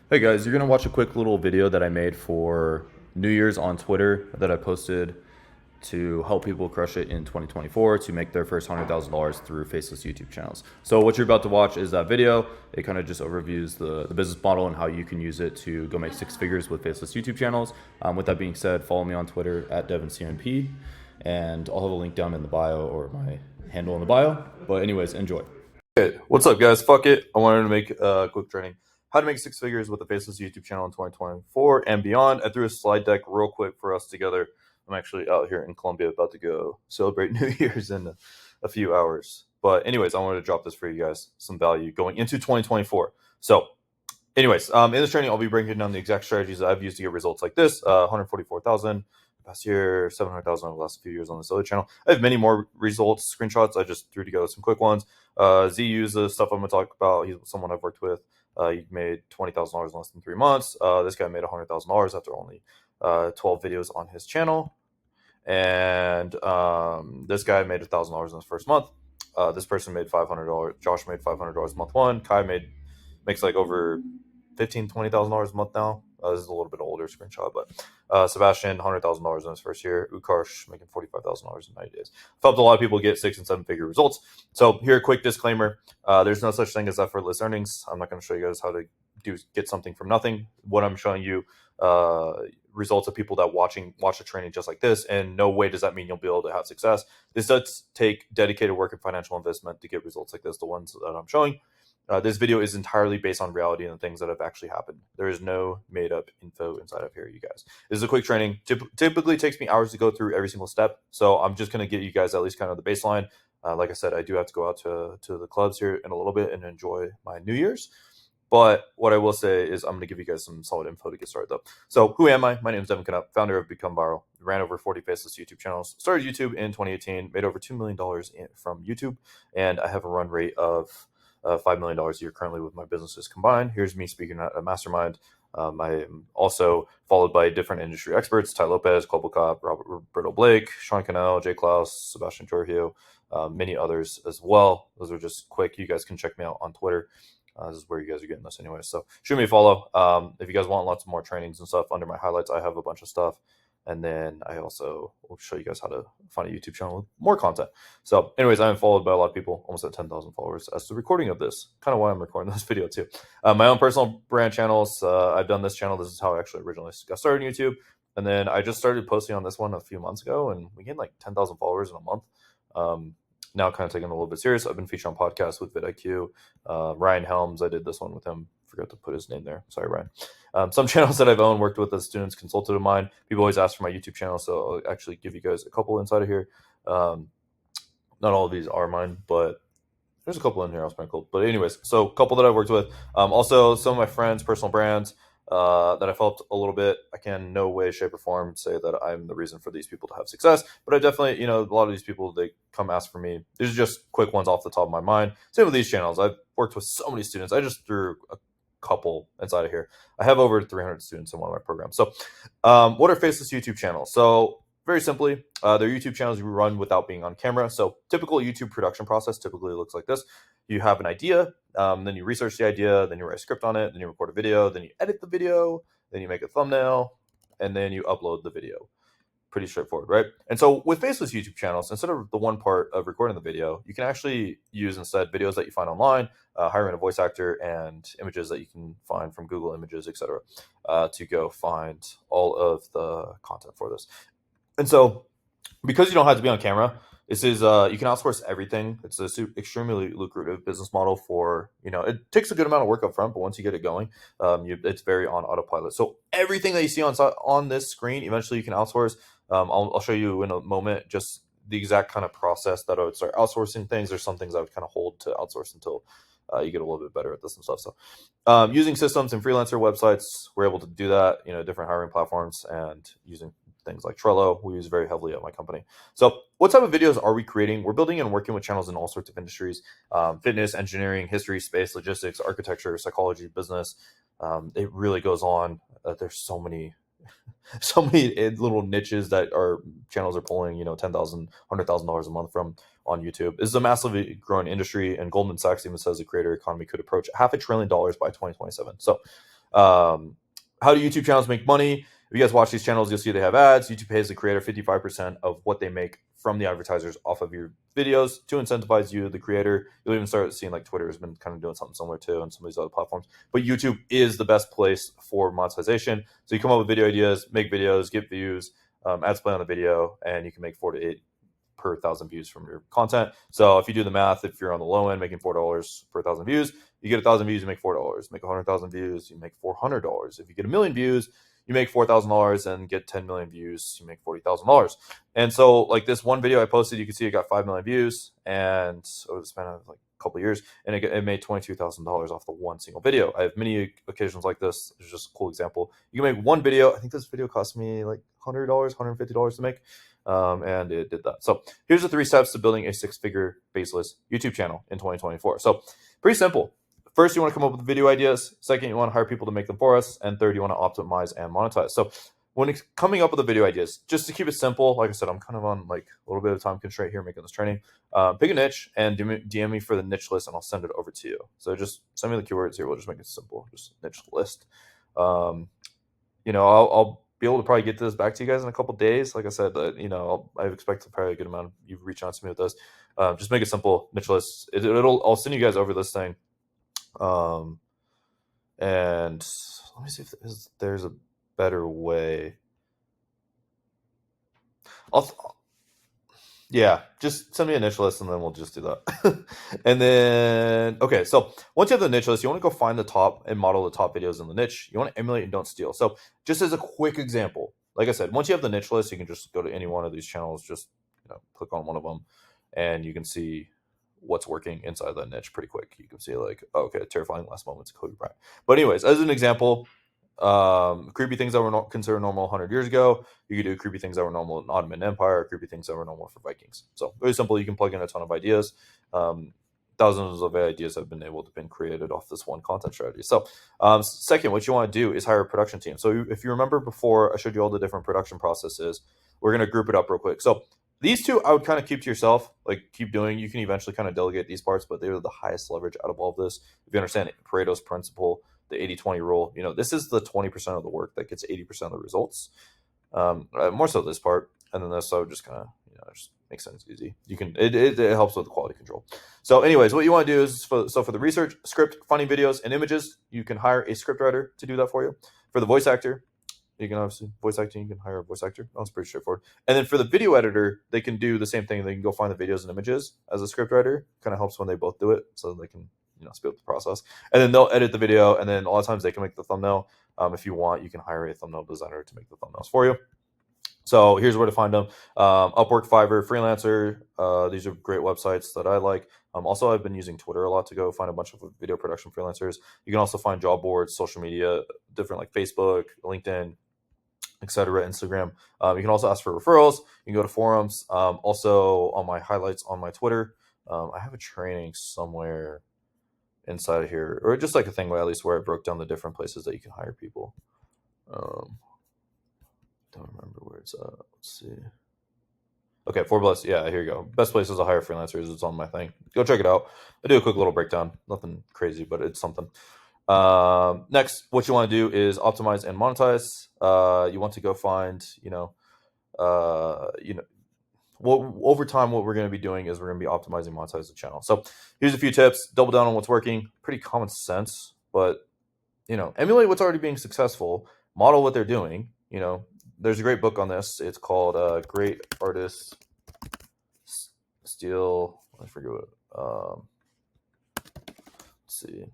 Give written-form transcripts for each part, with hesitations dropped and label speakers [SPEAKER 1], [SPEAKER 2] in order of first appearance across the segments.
[SPEAKER 1] Hey guys, you're gonna watch a quick little video that I made for New Year's on Twitter that I posted to help people crush it in 2024 to make their first $100,000 through Faceless YouTube channels. So what you're about to watch is that video. It kind of just overviews the business model and how you can use it to go make six figures with Faceless YouTube channels. With that being said, follow me on Twitter at DevinCMP, and I'll have a link down in the bio or my handle in the bio. But anyways, enjoy. Okay, what's up guys? Fuck it. I wanted to make a quick training. How to make six figures with a Faceless YouTube channel in 2024 and beyond. I threw a slide deck real quick for us together. I'm actually out here in Colombia about to go celebrate New Year's in a few hours. But anyways, I wanted to drop this for you guys, some value going into 2024. So anyways, in this training, I'll be breaking down the exact strategies that I've used to get results like this. 144,000 past year, 700,000 over the last few years on this other channel. I have many more results, screenshots. I just threw together some quick ones. Z used the stuff I'm going to talk about. He's someone I've worked with. He made $20,000 in less than 3 months. This guy made $100,000 after only 12 videos on his channel. And this guy made $1,000 in his first month. This person made $500. Josh made $500 month one. Kai makes like over $15,000-$20,000 a month now. This is a little bit older screenshot, but Sebastian, $100,000 in his first year. Ukarsh making $45,000 in 90 days. I've helped a lot of people get 6 and 7 figure results. So here, a quick disclaimer: there's no such thing as effortless earnings. I'm not going to show you guys how to get something from nothing. What I'm showing you, results of people that watch the training just like this, and no way does that mean you'll be able to have success. This does take dedicated work and financial investment to get results like this, the ones that I'm showing. This video is entirely based on reality and the things that have actually happened. There is no made up info inside of here, you guys. This is a quick training. Typically takes me hours to go through every single step. So I'm just going to get you guys at least kind of the baseline. Like I said, I do have to go out to the clubs here in a little bit and enjoy my New Year's. But what I will say is I'm going to give you guys some solid info to get started though. So who am I? My name is Devin Canup, founder of Become Viral. Ran over 40 Faceless YouTube channels. Started YouTube in 2018. Made over $2 million from YouTube. And I have a run rate of $5 million a year currently with my businesses combined. Here's me speaking at a mastermind. I am also followed by different industry experts: Ty Lopez, Global Cop, Roberto Blake, Sean Cannell, Jay Klaus, Sebastian Trujillo, many others as well. Those are just quick. You guys can check me out on Twitter. This is where you guys are getting this anyway. So shoot me a follow. If you guys want lots of more trainings and stuff, under my highlights, I have a bunch of stuff. And then I also will show you guys how to find a YouTube channel with more content. So anyways, I'm followed by a lot of people, almost at 10,000 followers as the recording of this. Kind of why I'm recording this video too. My own personal brand channels. I've done this channel. This is how I actually originally got started on YouTube. And then I just started posting on this one a few months ago, and we gained like 10,000 followers in a month. Now kind of taking it a little bit serious. I've been featured on podcasts with vidIQ. Ryan Helms, I did this one with him. Forgot to put his name there. Sorry, Ryan. Some channels that I've owned, worked with as students, consulted of mine. People always ask for my YouTube channel, so I'll actually give you guys a couple inside of here. Not all of these are mine, but there's a couple in here I'll sprinkle. But anyways, so a couple that I've worked with. Also, some of my friends' personal brands that I've helped a little bit. I can in no way, shape, or form say that I'm the reason for these people to have success. But I definitely, a lot of these people, they come ask for me. These are just quick ones off the top of my mind. Same with these channels. I've worked with so many students. I just threw a couple inside of here. I have over 300 students in one of my programs. So what are Faceless YouTube channels? So very simply, they're YouTube channels you run without being on camera. So typical YouTube production process typically looks like this. You have an idea, then you research the idea, then you write a script on it, then you record a video, then you edit the video, then you make a thumbnail, and then you upload the video. Pretty straightforward, right? And so with Faceless YouTube channels, instead of the one part of recording the video, you can actually use instead videos that you find online, hiring a voice actor, and images that you can find from Google Images, etc., to go find all of the content for this. And so because you don't have to be on camera, this is you can outsource everything. It's a extremely lucrative business model for, it takes a good amount of work up front, but once you get it going, it's very on autopilot. So everything that you see on this screen, eventually you can outsource. I'll show you in a moment just the exact kind of process that I would start outsourcing things. There's some things I would kind of hold to outsource until you get a little bit better at this and stuff. So using systems and freelancer websites, we're able to do that, different hiring platforms, and using things like Trello, we use very heavily at my company. So what type of videos are we creating? We're building and working with channels in all sorts of industries: fitness, engineering, history, space, logistics, architecture, psychology, business. It really goes on. There's so many little niches that our channels are pulling, $10,000, $100,000 a month from on YouTube. This is a massively growing industry, and Goldman Sachs even says the creator economy could approach $500 billion by 2027. So How do YouTube channels make money? If you guys watch these channels, you'll see they have ads. YouTube pays the creator 55% of what they make from the advertisers off of your videos to incentivize you, the creator. You'll even start seeing like Twitter has been kind of doing something similar too, and some of these other platforms. But YouTube is the best place for monetization. So you come up with video ideas, make videos, get views, ads play on the video, and you can make 4 to 8 per 1,000 views from your content. So if you do the math, if you're on the low end making $4 per 1,000 views, you get 1,000 views, you make $4. Make 100,000 views, you make $400. If you get 1,000,000 views, you make $4,000, and get 10 million views, you make $40,000. And so, like this one video I posted, you can see it got 5 million views, and over the span of like a couple of years, and it made $22,000 off the one single video. I have many occasions like this. It's just a cool example. You can make one video. I think this video cost me like $100, $150 to make. And it did that. So here's the 3 steps to building a 6-figure faceless YouTube channel in 2024. So pretty simple. First, you want to come up with video ideas. Second, you want to hire people to make them for us. And third, you want to optimize and monetize. So when it's coming up with the video ideas, just to keep it simple, like I said, I'm kind of on like a little bit of time constraint here making this training. Pick a niche and DM me for the niche list, and I'll send it over to you. So just send me the keywords here. We'll just make it simple. Just niche list. I'll be able to probably get this back to you guys in a couple days. Like I said, I expect probably a good amount of you reach out to me with this. Just make it simple, niche list. I'll send you guys over this thing. And let me see if there's a better way. Yeah, just send me a niche list and then we'll just do that. And then, okay, so once you have the niche list, you want to go find the top and model the top videos in the niche. You want to emulate and don't steal. So just as a quick example, like I said, once you have the niche list, you can just go to any one of these channels, just click on one of them, and you can see what's working inside that niche pretty quick. You can see like, okay, terrifying last moments, Kobe Bryant. But anyways, as an example, creepy things that were not considered normal 100 years ago, you could do creepy things that were normal in Ottoman Empire, creepy things that were normal for Vikings. So very simple. You can plug in a ton of ideas. Thousands of ideas have been able to been created off this one content strategy. So second, what you want to do is hire a production team. So if you remember before, I showed you all the different production processes. We're going to group it up real quick. So these two I would kind of keep to yourself, like keep doing. You can eventually kind of delegate these parts, but they're the highest leverage out of all of this. If you understand Pareto's principle, the 80-20 rule, this is the 20% of the work that gets 80% of the results. More so this part, and then this, so just kind of, just makes sense easy. You can, it helps with the quality control. So anyways, what you want to do is, for the research, script, finding videos, and images, you can hire a script writer to do that for you. For the voice actor, you can obviously voice acting, you can hire a voice actor. That's pretty straightforward. And then for the video editor, they can do the same thing. They can go find the videos and images as a script writer. Kind of helps when they both do it, so they can speed up the process. And then they'll edit the video, and then a lot of times they can make the thumbnail. If you want, you can hire a thumbnail designer to make the thumbnails for you. So here's where to find them. Upwork, Fiverr, Freelancer. These are great websites that I like. Also, I've been using Twitter a lot to go find a bunch of video production freelancers. You can also find job boards, social media, different like Facebook, LinkedIn, etc., Instagram. You can also ask for referrals. You can go to forums. Also, on my highlights on my Twitter, I have a training somewhere inside of here, or just like a thing where at least where I broke down the different places that you can hire people. Don't remember where it's at. Let's see. Okay, Forbes. Yeah, here you go. Best places to hire freelancers. It's on my thing. Go check it out. I do a quick little breakdown. Nothing crazy, but it's something. Next, what you want to do is optimize and monetize. You want to go find, over time, what we're going to be doing is we're going to be optimizing, monetize the channel. So here's a few tips. Double down on what's working. Pretty common sense, but emulate what's already being successful. Model what they're doing. There's a great book on this. It's called Great Artists Steal. I forget what. Let's see.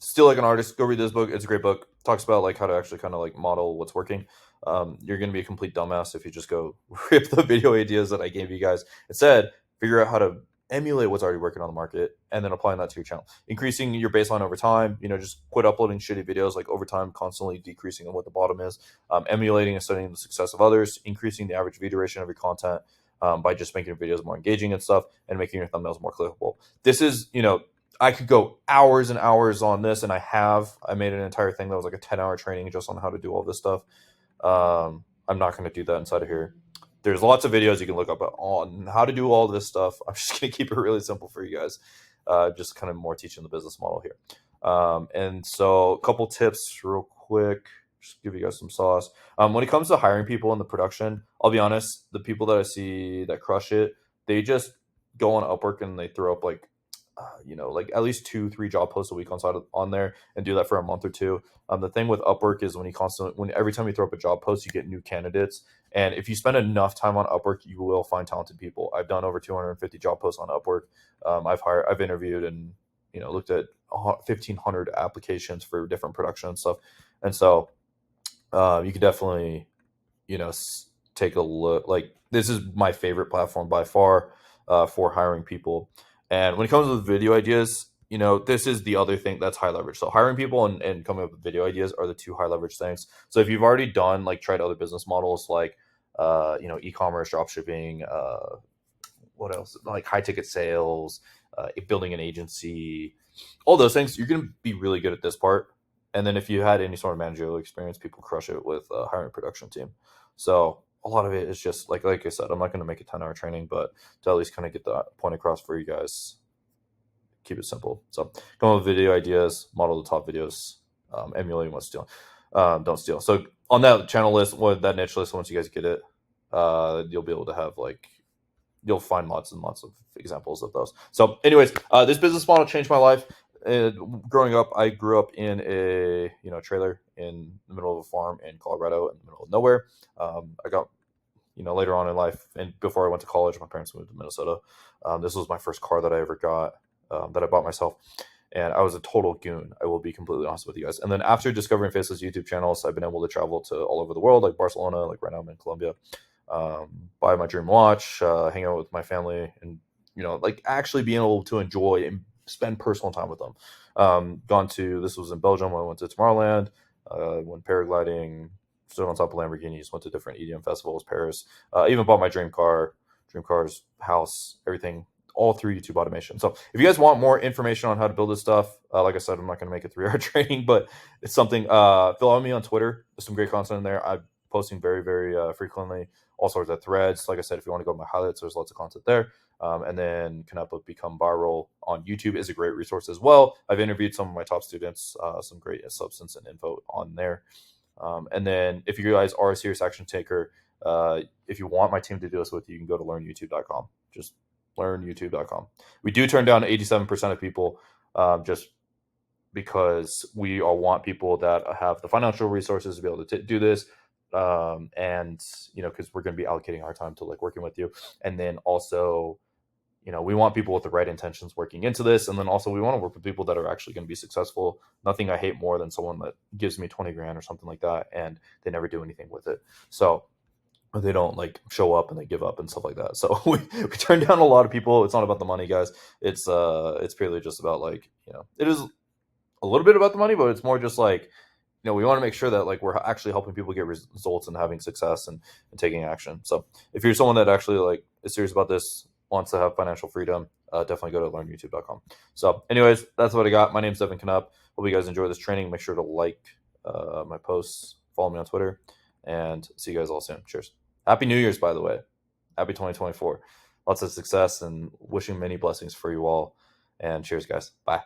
[SPEAKER 1] Steal Like an Artist. Go read this book. It's a great book. Talks about like how to actually kind of like model what's working. You're going to be a complete dumbass if you just go rip the video ideas that I gave you guys. Instead, figure out how to emulate what's already working on the market and then applying that to your channel. Increasing your baseline over time. Just quit uploading shitty videos like over time, constantly decreasing on what the bottom is. Emulating and studying the success of others. Increasing the average view duration of your content by just making your videos more engaging and stuff, and making your thumbnails more clickable. This is, I could go hours and hours on this, and I made an entire thing that was like a 10-hour training just on how to do all this stuff. I'm not going to do that inside of here. There's lots of videos you can look up on how to do all this stuff. I'm just going to keep it really simple for you guys. Just kind of more teaching the business model here. And so a couple tips real quick, just give you guys some sauce. When it comes to hiring people in the production, I'll be honest, the people that I see that crush it, they just go on Upwork and they throw up like, like at least 2, 3 job posts a week on there and do that for a month or two. The thing with Upwork is when every time you throw up a job post, you get new candidates. And if you spend enough time on Upwork, you will find talented people. I've done over 250 job posts on Upwork. I've interviewed and looked at 1,500 applications for different production and stuff. And so you could definitely, take a look. Like, this is my favorite platform by far for hiring people. And when it comes with video ideas, this is the other thing that's high leverage. So hiring people and coming up with video ideas are the two high leverage things. So if you've already tried other business models like, e-commerce, drop shipping, what else? Like high ticket sales, building an agency, all those things, you're going to be really good at this part. And then if you had any sort of managerial experience, people crush it with hiring a production team. So a lot of it is just like I said, I'm not going to make a 10-hour training, but to at least kind of get that point across for you guys, keep it simple. So come up with video ideas, model the top videos, emulating what's stealing. Don't steal. So on that channel list, that niche list, once you guys get it, you'll be able to have you'll find lots and lots of examples of those. So anyways, this business model changed my life. Growing up, I grew up in a trailer in the middle of a farm in Colorado, in the middle of nowhere. I got later on in life, and before I went to college, my parents moved to Minnesota. This was my first car that I ever got, that I bought myself, and I was a total goon. I will be completely honest with you guys. And then after discovering Faceless YouTube channels, I've been able to travel to all over the world, like Barcelona, like right now I'm in Colombia. Buy my dream watch, hang out with my family, and actually being able to enjoy and spend personal time with them. This was in Belgium. I went to Tomorrowland, went paragliding, stood on top of Lamborghinis, went to different EDM festivals, Paris. Even bought my dream car's house, everything, all through YouTube automation. So if you guys want more information on how to build this stuff, like I said, I'm not going to make a 3-hour training, but it's something. Follow me on Twitter. There's some great content in there. I'm posting very, very frequently, all sorts of threads. Like I said, if you want to go to my highlights, there's lots of content there. And then Canup Become Viral on YouTube is a great resource as well. I've interviewed some of my top students, some great substance and info on there. And then if you guys are a serious action taker, if you want my team to do this with you, you can go to learnyoutube.com. Just learnyoutube.com. We do turn down 87% of people, just because we all want people that have the financial resources to be able to do this. And because we're going to be allocating our time to working with you. And then also, we want people with the right intentions working into this. And then also we want to work with people that are actually going to be successful. Nothing I hate more than someone that gives me 20 grand or something like that, and they never do anything with it. So they don't show up and they give up and stuff like that. So we turn down a lot of people. It's not about the money, guys. It's purely just about it is a little bit about the money, but it's more just we want to make sure that we're actually helping people get results and having success and taking action. So if you're someone that actually is serious about this, wants to have financial freedom, definitely go to learnyoutube.com. So anyways, that's what I got. My name's Devin Canup. Hope you guys enjoy this training. Make sure to my posts, follow me on Twitter, and see you guys all soon. Cheers. Happy New Year's, by the way. Happy 2024. Lots of success and wishing many blessings for you all. And cheers, guys. Bye.